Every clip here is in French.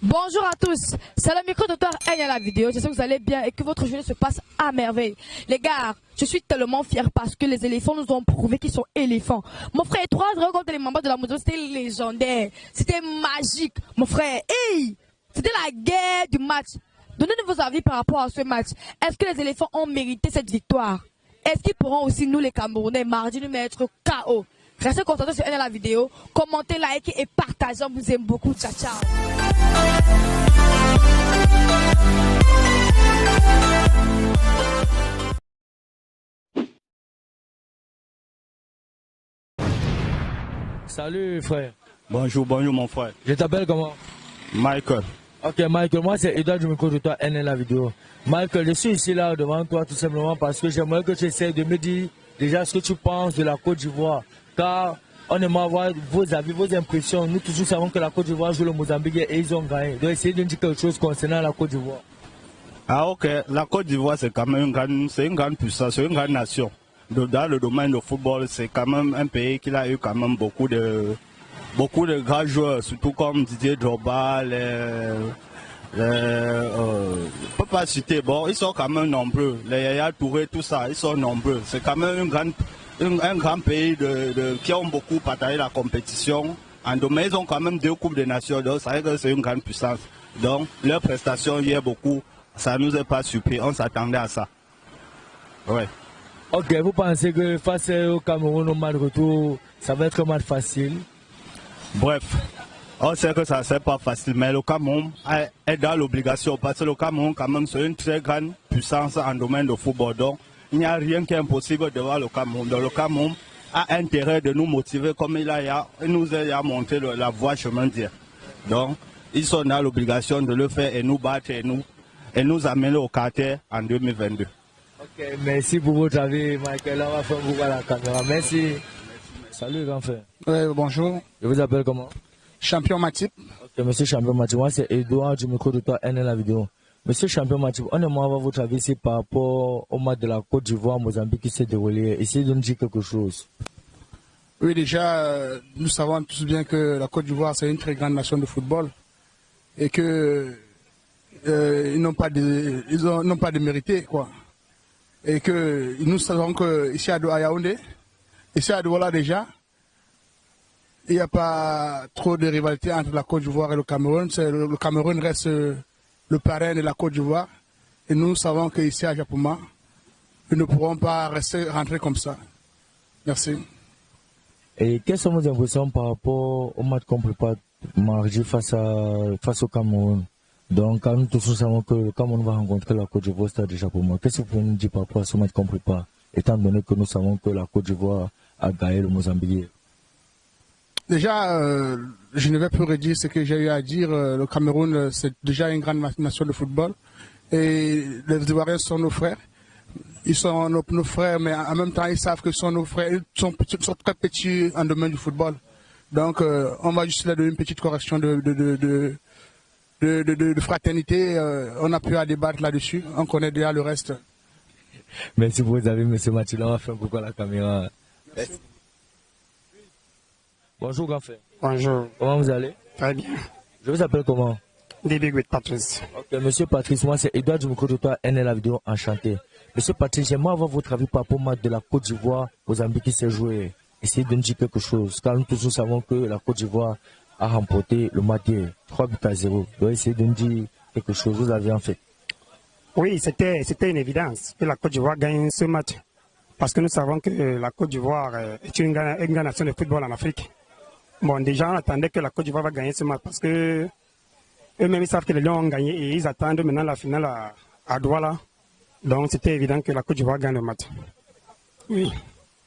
Bonjour à tous, c'est le micro-docteur N à la vidéo. J'espère que vous allez bien et que votre journée se passe à merveille. Les gars, je suis tellement fier parce que les éléphants nous ont prouvé qu'ils sont éléphants. Mon frère, 3-0 contre les membres de la moto, c'était légendaire. C'était magique. Mon frère, hey, c'était la guerre du match. Donnez-nous vos avis par rapport à ce match. Est-ce que les éléphants ont mérité cette victoire? Est-ce qu'ils pourront aussi, nous les Camerounais, mardi, nous mettre KO? Restez concentrés sur N à la vidéo. Commentez, likez et partagez. On vous aime beaucoup. Ciao, ciao. Salut frère. Bonjour mon frère. Je t'appelle comment? Michael. Ok Michael, moi c'est Edouard du micro de toi N la vidéo. Michael, je suis ici là devant toi tout simplement parce que j'aimerais que tu essaies de me dire déjà ce que tu penses de la Côte d'Ivoire. Car on aimerait avoir vos avis, vos impressions. Nous tous savons que la Côte d'Ivoire joue le Mozambique et ils ont gagné. Donc essayez de dire quelque chose concernant la Côte d'Ivoire. Ah ok, la Côte d'Ivoire c'est quand même une grande puissance, c'est une grande nation. Dans le domaine du football, c'est quand même un pays qui a eu quand même beaucoup de grands joueurs, surtout comme Didier Drogba, je ne peux pas citer, bon, ils sont quand même nombreux, les Yaya Touré, tout ça, ils sont nombreux. C'est quand même un grand pays qui ont beaucoup partagé la compétition. En domaine, ils ont quand même 2 Coupes des Nations, donc ça veut dire que c'est une grande puissance. Donc, leur prestation y est beaucoup, ça ne nous est pas surpris, on s'attendait à ça. Ouais. Ok, vous pensez que face au Cameroun au match retour, ça va être un match facile? Bref, on sait que ça ne sera pas facile, mais le Cameroun est dans l'obligation parce que le Cameroun, quand même, c'est une très grande puissance en domaine de football. Donc, il n'y a rien qui est impossible devant le Cameroun. Donc, le Cameroun a intérêt de nous motiver comme il nous a montré la voie chemin dire. Donc, ils sont dans l'obligation de le faire et nous battre et nous amener au quartier en 2022. Ok, merci pour votre avis, Michael. On va faire beaucoup à la caméra. Merci. Salut, grand frère. Bonjour. Je vous appelle comment? Champion Matip. Ok, monsieur Champion Matip. Moi, c'est Edouard du micro de toi, N la vidéo. Monsieur Champion Matip, on aimerait avoir votre avis ici par rapport au match de la Côte d'Ivoire, Mozambique qui s'est déroulé. Essayez de nous dire quelque chose. Oui, déjà, nous savons tous bien que la Côte d'Ivoire, c'est une très grande nation de football et que ils n'ont pas de mérité, quoi. Et que nous savons qu'ici à Yaoundé, ici à Douala déjà, il n'y a pas trop de rivalité entre la Côte d'Ivoire et le Cameroun. Le Cameroun reste le parrain de la Côte d'Ivoire. Et nous savons qu'ici à Japoma, ils ne pourront pas rentrer comme ça. Merci. Et quelles sont vos impressions par rapport au match qu'on prépare mardi face au Cameroun? Donc, quand nous tous savons que le Cameroun va rencontrer la Côte d'Ivoire, c'est déjà pour moi. Qu'est-ce que vous pouvez nous dire par rapport à ce match qu'on prépare, étant donné que nous savons que la Côte d'Ivoire a gagné le Mozambique? Déjà, je ne vais plus redire ce que j'ai eu à dire. Le Cameroun, c'est déjà une grande nation de football. Et les Ivoiriens sont nos frères. Ils sont nos frères, mais en même temps, ils savent que sont nos frères. Ils sont très petits en domaine du football. Donc, on va juste leur donner une petite correction de fraternité. On n'a plus à débattre là-dessus. On connaît déjà le reste. Merci pour vos avis, M. Mathieu. On va faire beaucoup à la caméra. Merci. Bonjour, grand frère. Bonjour. Comment vous allez? Très bien. Je vous appelle comment? Débig with Patrice. Ok, monsieur Patrice, moi c'est Edouard du micro de toi, N la vidéo, enchanté. Monsieur Patrice, j'aimerais avoir votre avis par rapport au match de la Côte d'Ivoire, Mozambique qui s'est joué. Essayez de nous dire quelque chose, car nous tous savons que la Côte d'Ivoire a remporté le match hier, 3-0. Donc essayez de nous dire quelque chose, vous avez en fait. Oui, c'était une évidence que la Côte d'Ivoire gagne ce match. Parce que nous savons que la Côte d'Ivoire est une grande nation de football en Afrique. Bon, déjà, on attendait que la Côte d'Ivoire va gagner ce match parce que eux-mêmes, ils savent que les Lions ont gagné et ils attendent maintenant la finale à Douala. Donc, c'était évident que la Côte d'Ivoire gagne le match. Oui.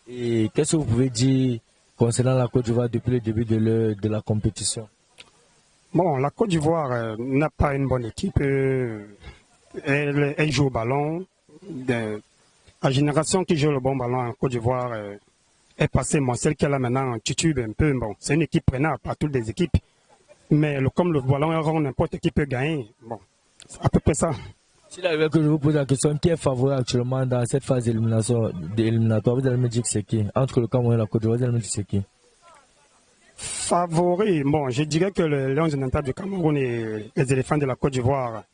Et qu'est-ce que vous pouvez dire concernant la Côte d'Ivoire depuis le début de la compétition? Bon, la Côte d'Ivoire n'a pas une bonne équipe. Elle joue au ballon. La génération qui joue le bon ballon en Côte d'Ivoire est passée. Bon, celle qu'elle a maintenant titube un peu. Bon, c'est une équipe prenable, pas toutes les équipes. Mais comme le ballon est rond, n'importe qui peut gagner. Bon, c'est à peu près ça. S'il arrive que je vous pose la question, qui est favori actuellement dans cette phase d'éliminatoire, vous allez me dire que c'est qui? Entre le Cameroun et la Côte d'Ivoire, vous allez me dire que c'est qui? Favori, bon, je dirais que les Lions indomptables du Cameroun et les éléphants de la Côte d'Ivoire.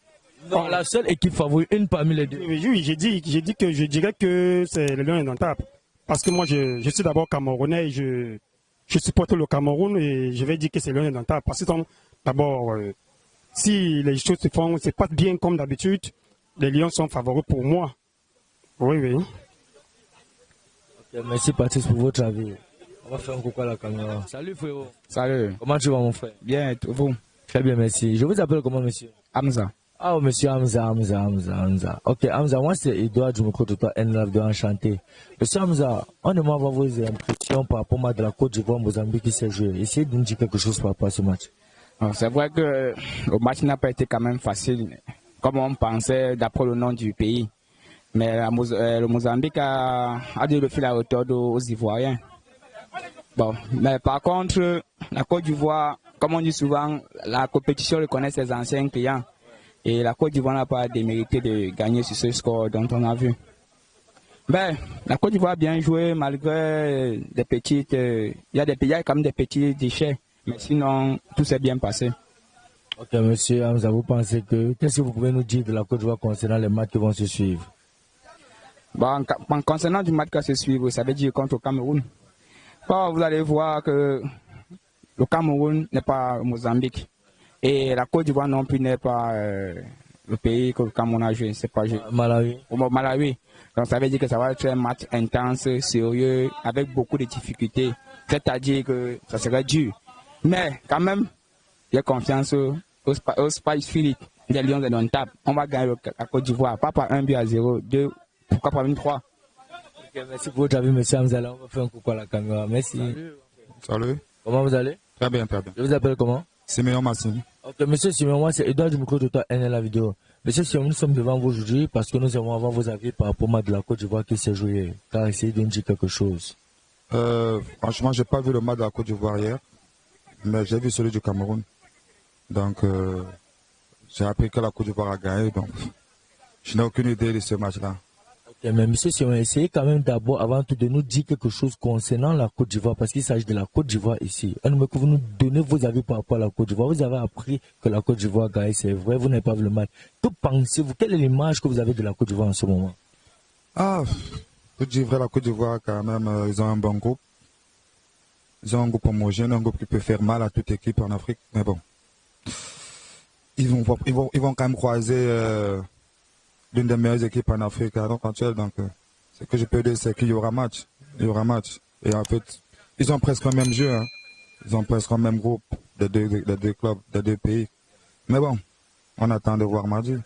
Non, la seule équipe favori, une parmi les deux. Oui, j'ai dit que je dirais que c'est les Lions indomptables. Parce que moi, je suis d'abord Camerounais et je supporte le Cameroun et je vais dire que c'est les Lions indomptables. Parce que d'abord, si les choses se passent bien comme d'habitude, les Lions sont favoris pour moi. Oui, oui. Okay, merci Patrice pour votre avis. On va faire un coucou à la caméra. Salut frérot. Salut. Comment tu vas mon frère? Bien, vous? Très bien, merci. Je vous appelle comment monsieur? Hamza. Ah, oh, monsieur Hamza. Ok, Hamza, moi c'est Edouard du micro de toi, de enchanté. Monsieur Hamza, on aimerait avoir vos impressions par rapport au match de la Côte d'Ivoire Mozambique qui s'est joué. Essayez de nous dire quelque chose par rapport à ce match. C'est vrai que le match n'a pas été quand même facile, comme on pensait d'après le nom du pays. Mais le Mozambique a dû le fil à hauteur aux Ivoiriens. Bon, mais par contre, la Côte d'Ivoire, comme on dit souvent, la compétition reconnaît ses anciens clients. Et la Côte d'Ivoire n'a pas démérité de gagner sur ce score dont on a vu. Ben, la Côte d'Ivoire a bien joué malgré des petites... Il y a quand même des petits déchets. Mais sinon, tout s'est bien passé. Ok, monsieur Hamza, vous pensez que... Qu'est-ce que vous pouvez nous dire de la Côte d'Ivoire concernant les matchs qui vont se suivre? Bon, concernant du match qui va se suivre, ça veut dire contre le Cameroun. Bon, vous allez voir que le Cameroun n'est pas Mozambique. Et la Côte d'Ivoire non plus n'est pas le pays que le Cameroun a joué. C'est pas Malawi. Malawi. Donc ça veut dire que ça va être un match intense, sérieux, avec beaucoup de difficultés. C'est-à-dire que ça serait dur. Mais quand même, j'ai confiance au Spice Philippe des Lions indomptables. On va gagner la Côte d'Ivoire, pas par 1-0, 2, pourquoi pas même 3. Okay, merci pour votre avis, monsieur Hamza. On va faire un coucou à la caméra. Merci. Salut. Comment vous allez? Très bien, très bien. Je vous appelle comment? Siméon Massine. Ok, monsieur Siméon, moi c'est Edouard du micro de toi, la vidéo. Monsieur Siméon, nous sommes devant vous aujourd'hui parce que nous avons avoir vos avis par rapport au match de la Côte d'Ivoire qui s'est joué. Car essayez de nous dire quelque chose. Franchement, je n'ai pas vu le match de la Côte d'Ivoire hier, mais j'ai vu celui du Cameroun. Donc, j'ai appris que la Côte d'Ivoire a gagné, donc je n'ai aucune idée de ce match-là. Ok, mais monsieur Siméon, essayez quand même d'abord, avant tout, de nous dire quelque chose concernant la Côte d'Ivoire, parce qu'il s'agit de la Côte d'Ivoire ici. Vous nous donnez vos avis par rapport à la Côte d'Ivoire. Vous avez appris que la Côte d'Ivoire gagne, c'est vrai, vous n'avez pas vu le match. Que pensez-vous? Quelle est l'image que vous avez de la Côte d'Ivoire en ce moment? Ah, pour dire vrai, la Côte d'Ivoire, quand même, ils ont un bon groupe. Ils ont un groupe homogène, un groupe qui peut faire mal à toute équipe en Afrique. Mais bon, ils vont quand même croiser l'une des meilleures équipes en Afrique à l'heure actuelle. Donc, ce que je peux dire, c'est qu'il y aura match. Il y aura match. Et en fait, ils ont presque le même jeu. Hein. Ils ont presque le même groupe des deux clubs, des deux pays. Mais bon, on attend de voir mardi.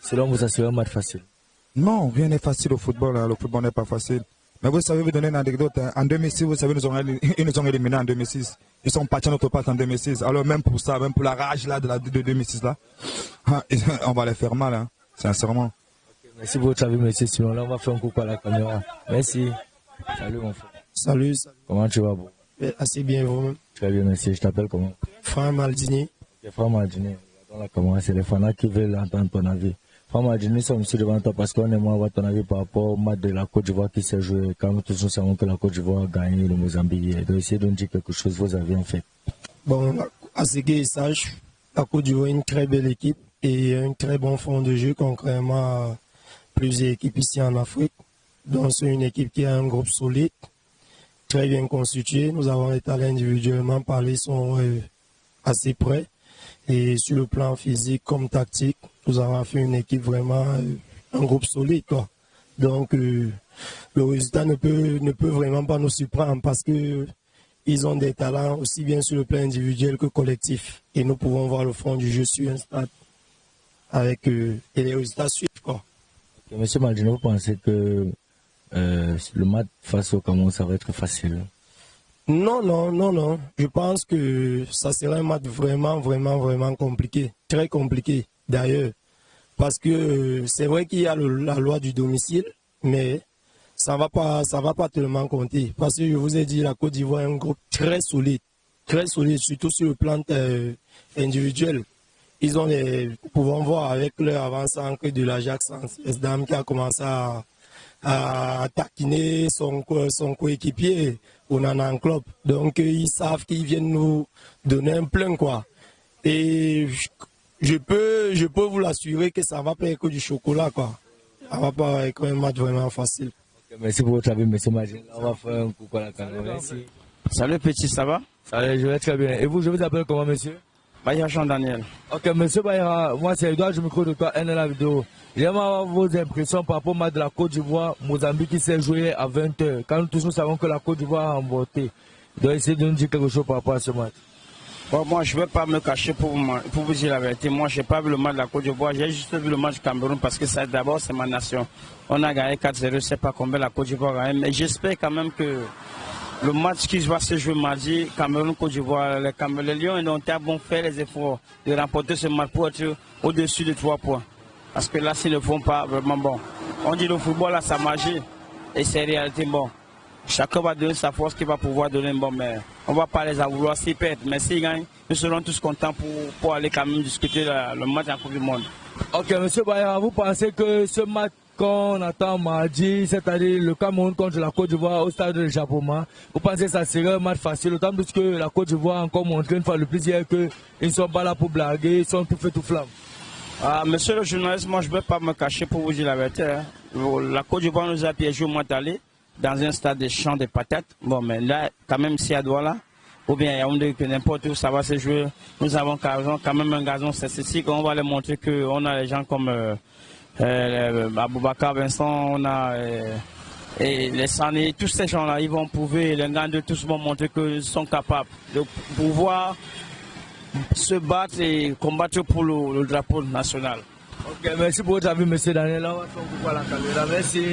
Selon vous, ça serait un match facile? Non, rien n'est facile au football. Hein. Le football n'est pas facile. Mais vous savez, vous donner une anecdote. Hein. En 2006, vous savez, ils nous ont éliminés en 2006. Ils sont partis à notre part en 2006. Alors même pour ça, même pour la rage là de 2006 là, on va les faire mal, hein, sincèrement. Okay, merci pour votre avis, monsieur Simon. Là, on va faire un coucou à la caméra. Merci. Salut mon frère. Salut. Comment tu vas, bro? Assez bien, vous-même. Très bien, merci. Je t'appelle comment? Franck Maldini. Okay, Franck Maldini. Dans la caméra, c'est les fans qui veulent entendre ton avis. Franck Maldini, nous sommes ici devant toi parce qu'on aimerait avoir ton avis par rapport au match de la Côte d'Ivoire qui s'est joué. Quand nous tous nous savons que la Côte d'Ivoire a gagné le Mozambique. Donc, essayez de nous dire quelque chose, vos avis en fait. Bon, à ce qu'ils sachent, la Côte d'Ivoire est une très belle équipe et un très bon fond de jeu, contrairement à plusieurs équipes ici en Afrique. Donc, c'est une équipe qui a un groupe solide, très bien constitué. Nous avons les talents individuellement parlés, sont assez près. Et sur le plan physique comme tactique, nous avons fait une équipe vraiment, un groupe solide, quoi. Donc, le résultat ne peut vraiment pas nous surprendre parce que ils ont des talents aussi bien sur le plan individuel que collectif. Et nous pouvons voir le fond du jeu sur un stade avec et les résultats suivent, quoi. Okay, monsieur Maldini, vous pensez que le match face au Cameroun, ça va être facile? Non. Je pense que ça sera un match vraiment compliqué. Très compliqué, d'ailleurs. Parce que c'est vrai qu'il y a la loi du domicile, mais ça va pas tellement compter. Parce que je vous ai dit, la Côte d'Ivoire est un groupe très solide, surtout sur le plan individuel. Nous pouvons voir avec leur avant-centre de l'Ajax Amsterdam qui a commencé à à taquiner son coéquipier. On en a un club. Donc, ils savent qu'ils viennent nous donner un plein, quoi. Et je peux vous l'assurer que ça va pas être que du chocolat, quoi. Ça va pas être un match vraiment facile. Okay, merci pour votre avis, monsieur Magin. On va faire un coucou à la caméra. Merci. Salut petit, ça va? Salut, je vais très bien. Et vous, je vous appelle comment, monsieur? Bayra Jean-Daniel. Ok, monsieur Bayra, moi c'est Edouard, je me crois de toi, NLA vidéo. J'aimerais avoir vos impressions par rapport au match de la Côte d'Ivoire, Mozambique qui s'est joué à 20h. Quand nous tous nous savons que la Côte d'Ivoire a emporté. Donc essayez de nous dire quelque chose par rapport à ce match. Bon, moi je ne vais pas me cacher pour vous dire la vérité. Moi je n'ai pas vu le match de la Côte d'Ivoire, j'ai juste vu le match du Cameroun parce que ça d'abord c'est ma nation. On a gagné 4-0, je ne sais pas combien la Côte d'Ivoire a gagné, mais j'espère quand même que le match qui va se jouer mardi, Cameroun-Côte d'Ivoire, les Lions indomptables vont faire les efforts de remporter ce match pour être au-dessus de 3 points. Parce que là, s'ils ne le font pas, vraiment bon. On dit le football a sa magie et c'est réalité bon. Chacun va donner sa force qu'il va pouvoir donner bon, mais on ne va pas les vouloir s'ils perdent. Mais s'ils gagnent, nous serons tous contents pour aller quand même discuter le match en Coupe du Monde. Ok, monsieur Bayra, vous pensez que ce match qu'on attend mardi, c'est-à-dire le Cameroun contre la Côte d'Ivoire au stade de Japoma, vous pensez que ça serait un match facile, autant plus que la Côte d'Ivoire a encore montré une fois le plus hier qu'ils ne sont pas là pour blaguer, ils sont tout fait tout flamme. Monsieur le journaliste, moi je ne vais pas me cacher pour vous dire la vérité. Hein. La Côte d'Ivoire nous a piégé au mois d'aller dans un stade de champs de patates. Bon, mais là, quand même, si à Douala, ou bien il y a que n'importe où ça va se jouer, nous avons quand même un gazon, c'est ceci qu'on va leur montrer qu'on a les gens comme Aboubakar Vincent, on a et les Sané, tous ces gens-là, ils vont prouver, les gars de tous vont montrer qu'ils sont capables de pouvoir se battre et combattre pour le drapeau national. Ok, merci pour votre avis, monsieur Daniel. On va faire un coucou à la caméra. Merci.